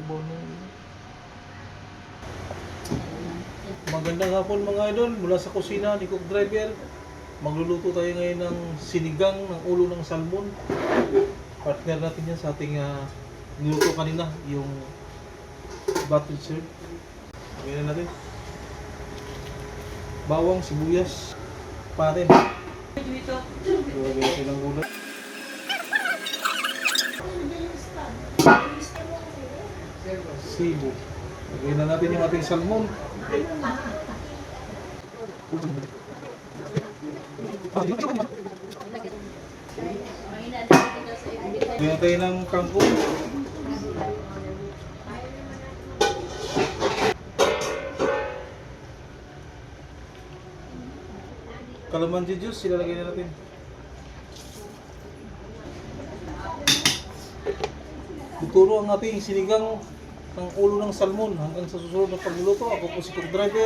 sabaw na. Magandang hapon mga idol, mula sa kusina ni Cook Driver. Magluluto tayo ngayon ng sinigang ng ulo ng salmon. Partner natin yan sa ating niluto kanina, yung buttered shrimp. Lagyan natin bawang, sibuyas, patin. Lagyan natin ng gulay. Sibo. Lagyan na natin yung ating salmon. Lagyan tayo ng kangkong. Calamansi juice, ilalagay na natin. Tuturo ang ating sinigang ng ulo ng salmon. Hanggang sa susunod na pagluluto, ako po si Cook Driver.